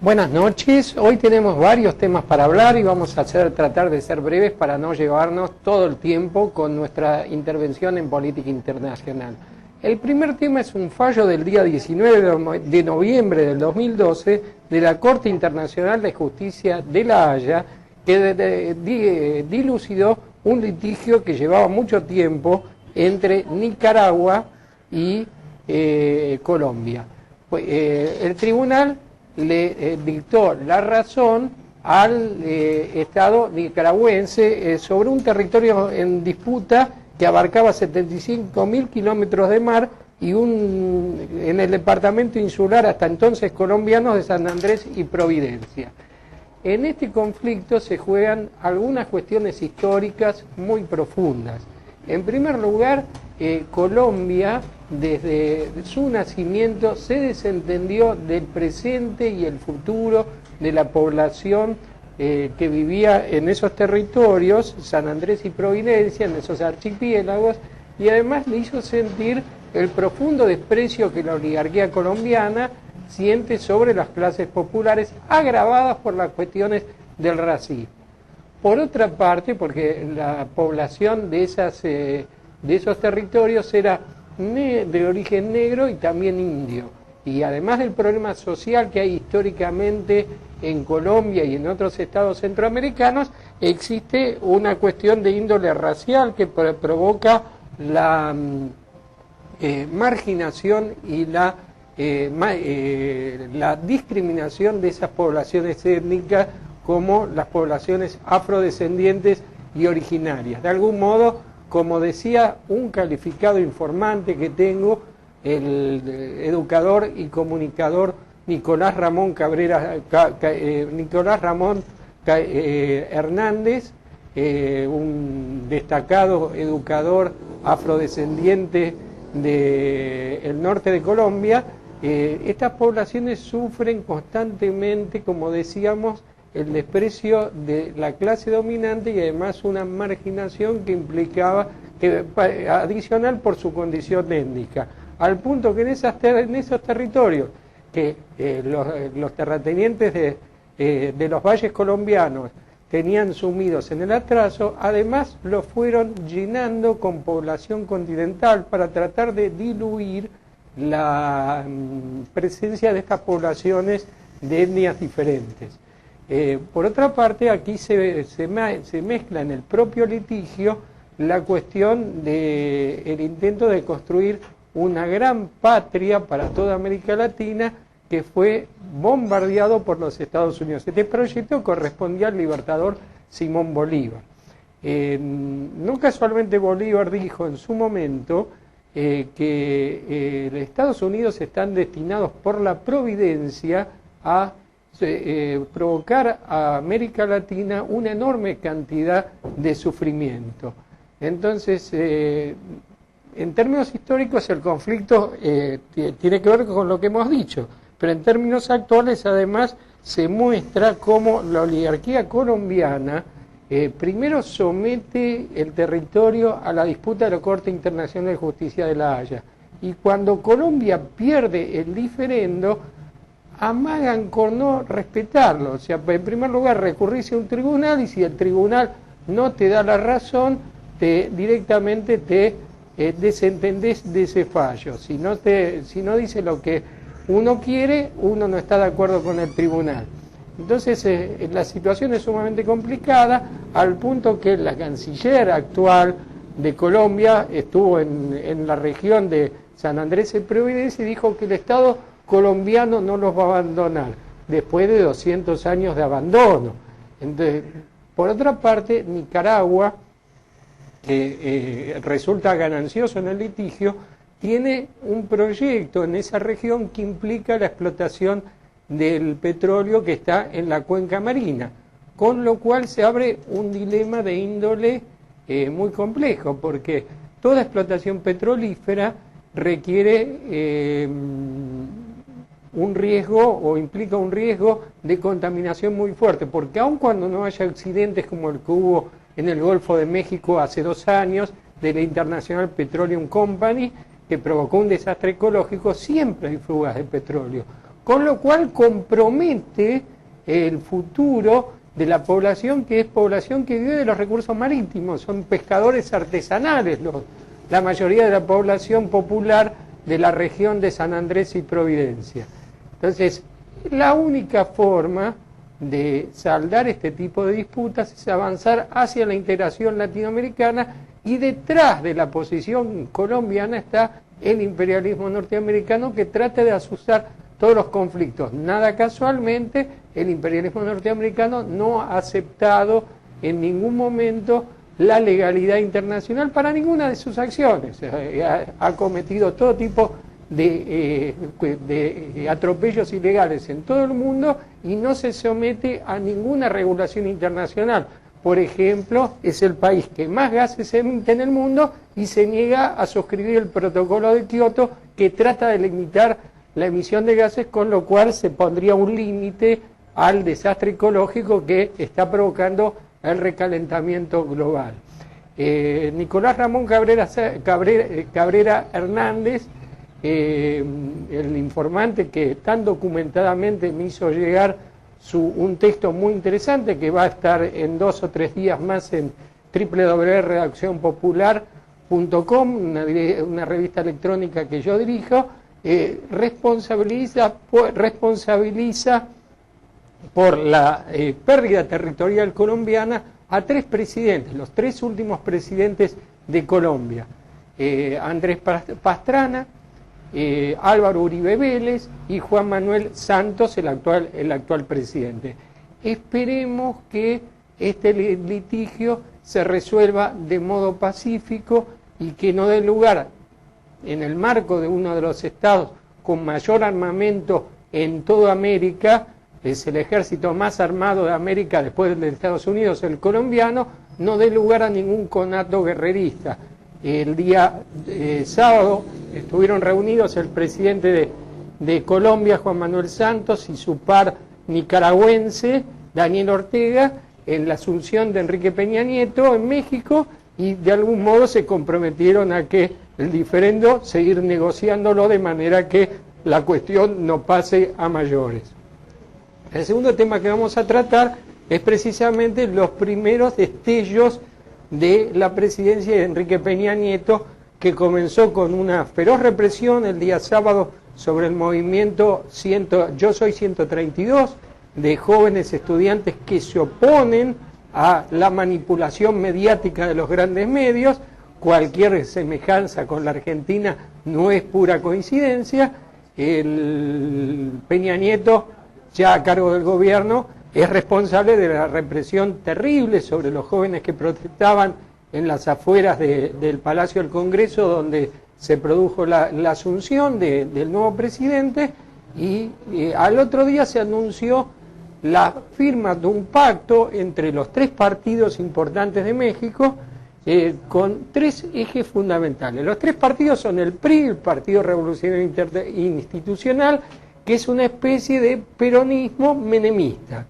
Buenas noches, hoy tenemos varios temas para hablar y vamos a tratar de ser breves para no llevarnos todo el tiempo con nuestra intervención en política internacional. El primer tema es un fallo del día 19 de noviembre del 2012 de la Corte Internacional de Justicia de La Haya, que dilucidó un litigio que llevaba mucho tiempo entre Nicaragua y Colombia. El tribunal le dictó la razón al Estado nicaragüense sobre un territorio en disputa que abarcaba 75.000 kilómetros de mar y en el departamento insular hasta entonces colombiano de San Andrés y Providencia. En este conflicto se juegan algunas cuestiones históricas muy profundas. En primer lugar, Colombia, desde su nacimiento, se desentendió del presente y el futuro de la población que vivía en esos territorios, San Andrés y Providencia, en esos archipiélagos, y además le hizo sentir el profundo desprecio que la oligarquía colombiana siente sobre las clases populares, agravadas por las cuestiones del racismo. Por otra parte, porque la población de esos territorios era de origen negro y también indio, y además del problema social que hay históricamente en Colombia y en otros estados centroamericanos, existe una cuestión de índole racial que provoca la marginación y la discriminación de esas poblaciones étnicas como las poblaciones afrodescendientes y originarias. De algún modo, como decía un calificado informante que tengo, el educador y comunicador Nicolás Ramón Hernández, un destacado educador afrodescendiente del norte de Colombia, estas poblaciones sufren constantemente, como decíamos, el desprecio de la clase dominante y además una marginación que implicaba, adicional por su condición étnica, al punto que en esos territorios que los terratenientes de los valles colombianos tenían sumidos en el atraso, además los fueron llenando con población continental para tratar de diluir la presencia de estas poblaciones de etnias diferentes. Por otra parte, aquí se mezcla en el propio litigio la cuestión del intento de construir una gran patria para toda América Latina que fue bombardeado por los Estados Unidos. Este proyecto correspondía al libertador Simón Bolívar. No casualmente Bolívar dijo en su momento que los Estados Unidos están destinados por la providencia a provocar a América Latina una enorme cantidad de sufrimiento. Entonces, en términos históricos el conflicto tiene que ver con lo que hemos dicho, pero en términos actuales además se muestra cómo la oligarquía colombiana primero somete el territorio a la disputa de la Corte Internacional de Justicia de La Haya, y cuando Colombia pierde el diferendo, amagan con no respetarlo. O sea, en primer lugar recurrirse a un tribunal, y si el tribunal no te da la razón, directamente te desentendés de ese fallo. Si no dice lo que uno quiere, uno no está de acuerdo con el tribunal. Entonces la situación es sumamente complicada, al punto que la canciller actual de Colombia estuvo en la región de San Andrés y Providencia y dijo que el Estado colombiano no los va a abandonar, después de 200 años de abandono. Entonces, por otra parte, Nicaragua, que resulta ganancioso en el litigio, tiene un proyecto en esa región que implica la explotación del petróleo que está en la cuenca marina, con lo cual se abre un dilema de índole muy complejo, porque toda explotación petrolífera requiere un riesgo o implica un riesgo de contaminación muy fuerte, porque aun cuando no haya accidentes como el que hubo en el Golfo de México hace 2 años de la International Petroleum Company, que provocó un desastre ecológico, siempre hay fugas de petróleo. con lo cual compromete el futuro de la población, que es población que vive de los recursos marítimos, son pescadores artesanales, la mayoría de la población popular de la región de San Andrés y Providencia. Entonces, la única forma de saldar este tipo de disputas es avanzar hacia la integración latinoamericana, y detrás de la posición colombiana está el imperialismo norteamericano, que trata de asustar todos los conflictos. Nada casualmente, el imperialismo norteamericano no ha aceptado en ningún momento la legalidad internacional para ninguna de sus acciones. Ha cometido todo tipo de atropellos ilegales en todo el mundo y no se somete a ninguna regulación internacional. Por ejemplo, es el país que más gases emite en el mundo y se niega a suscribir el protocolo de Kioto, que trata de limitar la emisión de gases, con lo cual se pondría un límite al desastre ecológico que está provocando el recalentamiento global. Nicolás Ramón Cabrera Hernández, el informante que tan documentadamente me hizo llegar un texto muy interesante que va a estar en 2 o 3 días más en www.redaccionpopular.com, una revista electrónica que yo dirijo, responsabiliza por la pérdida territorial colombiana a 3 presidentes, los 3 últimos presidentes de Colombia: Andrés Pastrana, Álvaro Uribe Vélez y Juan Manuel Santos, el actual presidente. Esperemos que este litigio se resuelva de modo pacífico y que no dé lugar, en el marco de uno de los estados con mayor armamento en toda América, es el ejército más armado de América después de Estados Unidos, el colombiano, no dé lugar a ningún conato guerrerista. El día sábado estuvieron reunidos el presidente de Colombia, Juan Manuel Santos, y su par nicaragüense, Daniel Ortega, en la asunción de Enrique Peña Nieto en México, y de algún modo se comprometieron a que el diferendo, seguir negociándolo de manera que la cuestión no pase a mayores. El segundo tema que vamos a tratar es precisamente los primeros destellos de la presidencia de Enrique Peña Nieto, que comenzó con una feroz represión el día sábado sobre el movimiento Yo Soy 132, de jóvenes estudiantes que se oponen a la manipulación mediática de los grandes medios. Cualquier semejanza con la Argentina no es pura coincidencia. El Peña Nieto, ya a cargo del gobierno, es responsable de la represión terrible sobre los jóvenes que protestaban en las afueras del Palacio del Congreso, donde se produjo la asunción del nuevo presidente, y al otro día se anunció la firma de un pacto entre los 3 partidos importantes de México, con 3 ejes fundamentales. Los 3 partidos son el PRI, el Partido Revolucionario Institucional, que es una especie de peronismo menemista;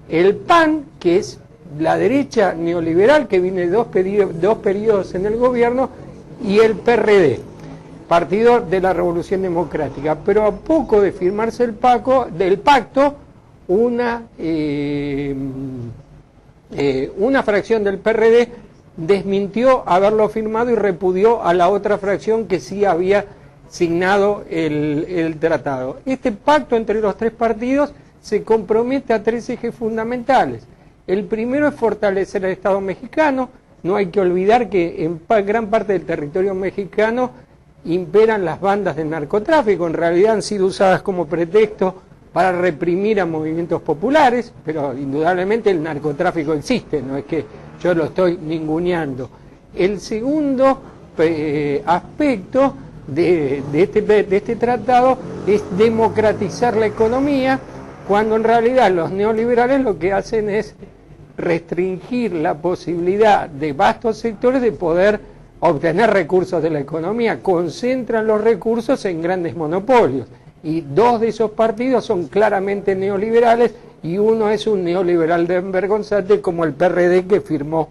el PAN, que es la derecha neoliberal que viene de dos periodos en el gobierno; y el PRD, Partido de la Revolución Democrática. Pero a poco de firmarse el pacto, una fracción del PRD desmintió haberlo firmado y repudió a la otra fracción que sí había signado el tratado. Este pacto entre los 3 partidos se compromete a 3 ejes fundamentales. El primero es fortalecer el Estado mexicano. No hay que olvidar que en gran parte del territorio mexicano imperan las bandas de narcotráfico. En realidad han sido usadas como pretexto para reprimir a movimientos populares, pero indudablemente el narcotráfico existe, no es que yo lo estoy ninguneando. El segundo aspecto de este tratado es democratizar la economía, cuando en realidad los neoliberales lo que hacen es restringir la posibilidad de vastos sectores de poder obtener recursos de la economía. Concentran los recursos en grandes monopolios, y 2 de esos partidos son claramente neoliberales, y uno es un neoliberal vergonzante como el PRD, que firmó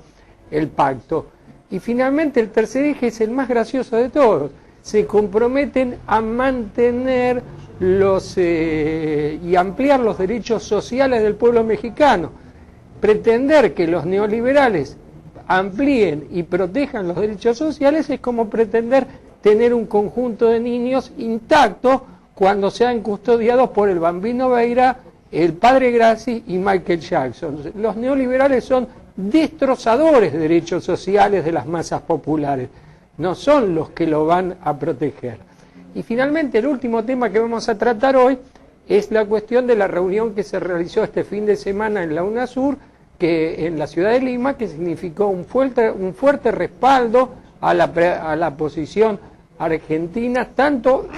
el pacto. Y finalmente el tercer eje es el más gracioso de todos: se comprometen a mantener y ampliar los derechos sociales del pueblo mexicano. Pretender que los neoliberales amplíen y protejan los derechos sociales es como pretender tener un conjunto de niños intactos cuando sean custodiados por el Bambino Veira, el padre Grassi y Michael Jackson. Los neoliberales son destrozadores de derechos sociales de las masas populares, no son los que lo van a proteger. Y finalmente el último tema que vamos a tratar hoy es la cuestión de la reunión que se realizó este fin de semana en la UNASUR, que en la ciudad de Lima, que significó un fuerte respaldo a la posición argentina, tanto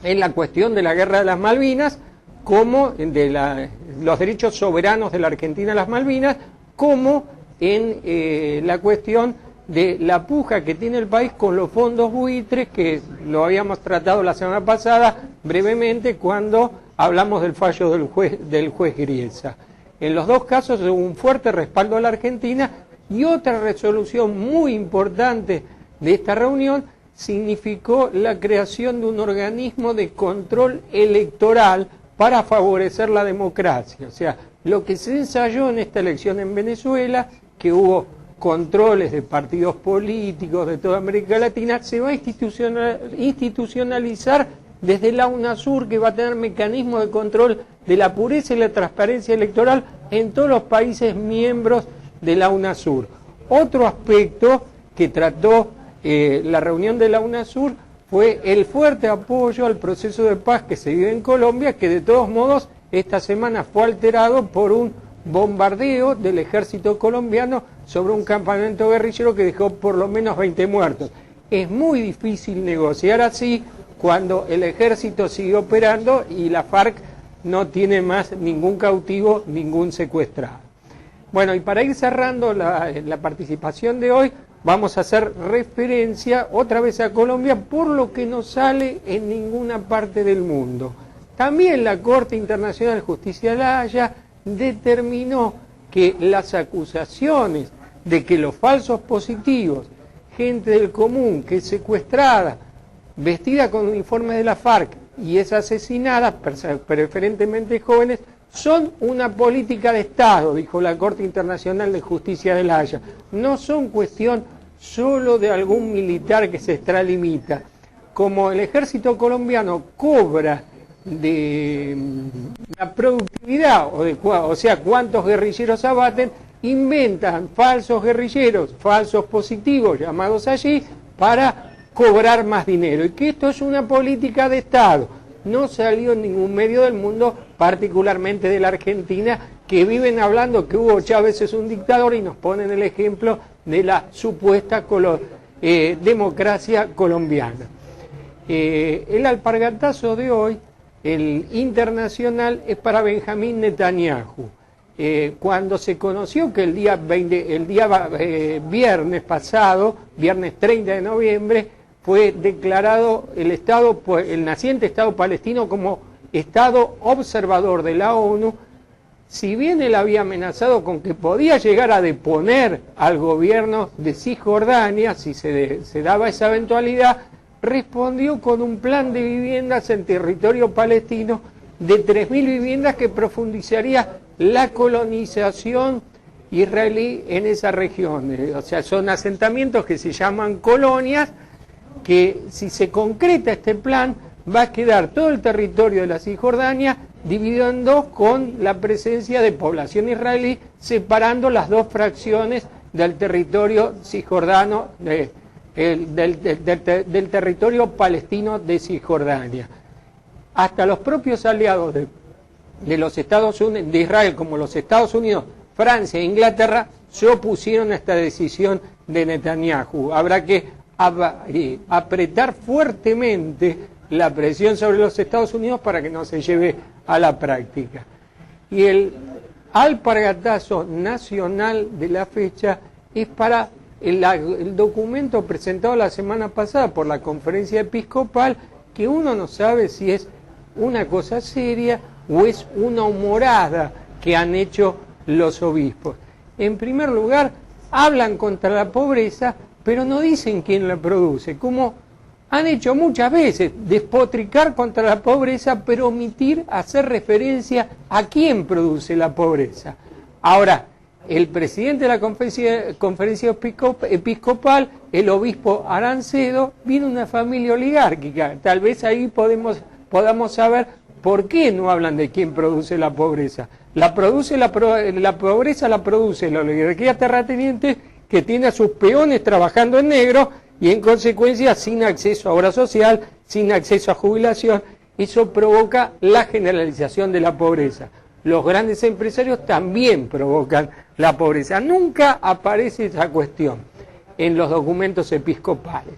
en la cuestión de la guerra de las Malvinas, como de los derechos soberanos de la Argentina a las Malvinas, como en la cuestión de la puja que tiene el país con los fondos buitres, que lo habíamos tratado la semana pasada brevemente cuando hablamos del fallo del juez Griesa. En los dos casos hubo un fuerte respaldo a la Argentina, y otra resolución muy importante de esta reunión significó la creación de un organismo de control electoral para favorecer la democracia. O sea, lo que se ensayó en esta elección en Venezuela, que hubo controles de partidos políticos de toda América Latina, se va a institucionalizar desde la UNASUR, que va a tener mecanismos de control de la pureza y la transparencia electoral en todos los países miembros de la UNASUR. Otro aspecto que trató la reunión de la UNASUR fue el fuerte apoyo al proceso de paz que se vive en Colombia, que de todos modos esta semana fue alterado por un bombardeo del ejército colombiano sobre un campamento guerrillero que dejó por lo menos 20 muertos. Es muy difícil negociar así cuando el ejército sigue operando y la FARC no tiene más ningún cautivo, ningún secuestrado. Bueno, y para ir cerrando la participación de hoy, vamos a hacer referencia otra vez a Colombia por lo que no sale en ninguna parte del mundo. También la Corte Internacional de Justicia de la Haya determinó que las acusaciones de que los falsos positivos, gente del común que es secuestrada, vestida con uniformes de la FARC y es asesinada, preferentemente jóvenes, son una política de Estado, dijo la Corte Internacional de Justicia de la Haya. No son cuestión solo de algún militar que se extralimita. Como el ejército colombiano cobra de la productividad, o sea, cuántos guerrilleros abaten, inventan falsos guerrilleros, falsos positivos llamados allí, para cobrar más dinero. Y que esto es una política de Estado. No salió en ningún medio del mundo, particularmente de la Argentina, que viven hablando que Hugo Chávez es un dictador y nos ponen el ejemplo de la supuesta democracia colombiana. El alpargatazo de hoy, el internacional, es para Benjamín Netanyahu. Cuando se conoció que el día viernes pasado, viernes 30 de noviembre, fue declarado el naciente Estado palestino como Estado observador de la ONU, si bien él había amenazado con que podía llegar a deponer al gobierno de Cisjordania, si se daba esa eventualidad, respondió con un plan de viviendas en territorio palestino de 3.000 viviendas que profundizaría la colonización israelí en esa región. O sea, son asentamientos que se llaman colonias, que si se concreta este plan va a quedar todo el territorio de la Cisjordania dividido en dos, con la presencia de población israelí, separando las dos fracciones del territorio cisjordano, del territorio palestino de Cisjordania. Hasta los propios aliados de los Estados Unidos, de Israel, como los Estados Unidos, Francia e Inglaterra, se opusieron a esta decisión de Netanyahu. Habrá que apretar fuertemente la presión sobre los Estados Unidos para que no se lleve a la práctica. Y el alpargatazo nacional de la fecha es para el documento presentado la semana pasada por la Conferencia Episcopal, que uno no sabe si es una cosa seria o es una humorada que han hecho los obispos. En primer lugar, hablan contra la pobreza, pero no dicen quién la produce, como han hecho muchas veces, despotricar contra la pobreza, pero omitir hacer referencia a quién produce la pobreza. Ahora, el presidente de la conferencia episcopal, el obispo Arancedo, viene de una familia oligárquica. Tal vez ahí podamos saber por qué no hablan de quién produce la pobreza. La pobreza la produce la oligarquía terrateniente, que tiene a sus peones trabajando en negro y en consecuencia sin acceso a obra social, sin acceso a jubilación. Eso provoca la generalización de la pobreza. Los grandes empresarios también provocan la pobreza. Nunca aparece esa cuestión en los documentos episcopales.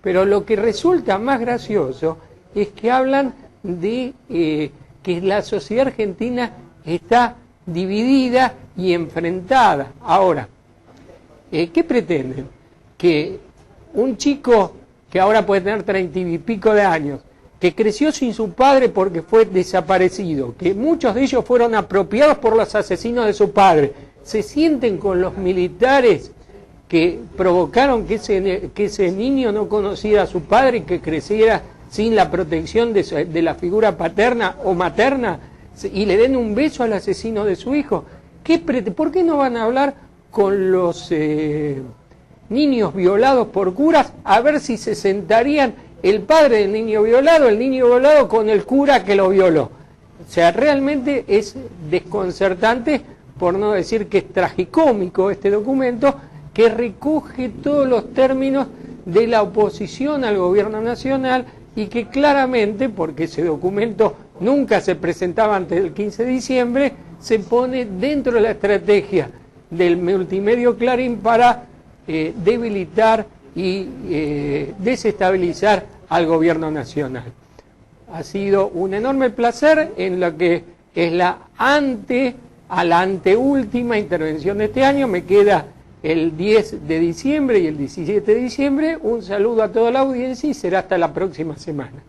Pero lo que resulta más gracioso es que hablan de que la sociedad argentina está dividida y enfrentada. Ahora, ¿qué pretenden? Que un chico que ahora puede tener 30 y pico de años, que creció sin su padre porque fue desaparecido, que muchos de ellos fueron apropiados por los asesinos de su padre, se sienten con los militares que provocaron que ese niño no conociera a su padre y que creciera sin la protección de la figura paterna o materna, y le den un beso al asesino de su hijo. ¿Por qué no van a hablar con los niños violados por curas a ver si se sentarían el padre del niño violado con el cura que lo violó? O sea, realmente es desconcertante, por no decir que es tragicómico este documento, que recoge todos los términos de la oposición al gobierno nacional y que claramente, porque ese documento nunca se presentaba antes del 15 de diciembre, se pone dentro de la estrategia del multimedio Clarín para debilitar y desestabilizar al gobierno nacional. Ha sido un enorme placer en lo que es la anteúltima intervención de este año. Me queda el 10 de diciembre y el 17 de diciembre. Un saludo a toda la audiencia y será hasta la próxima semana.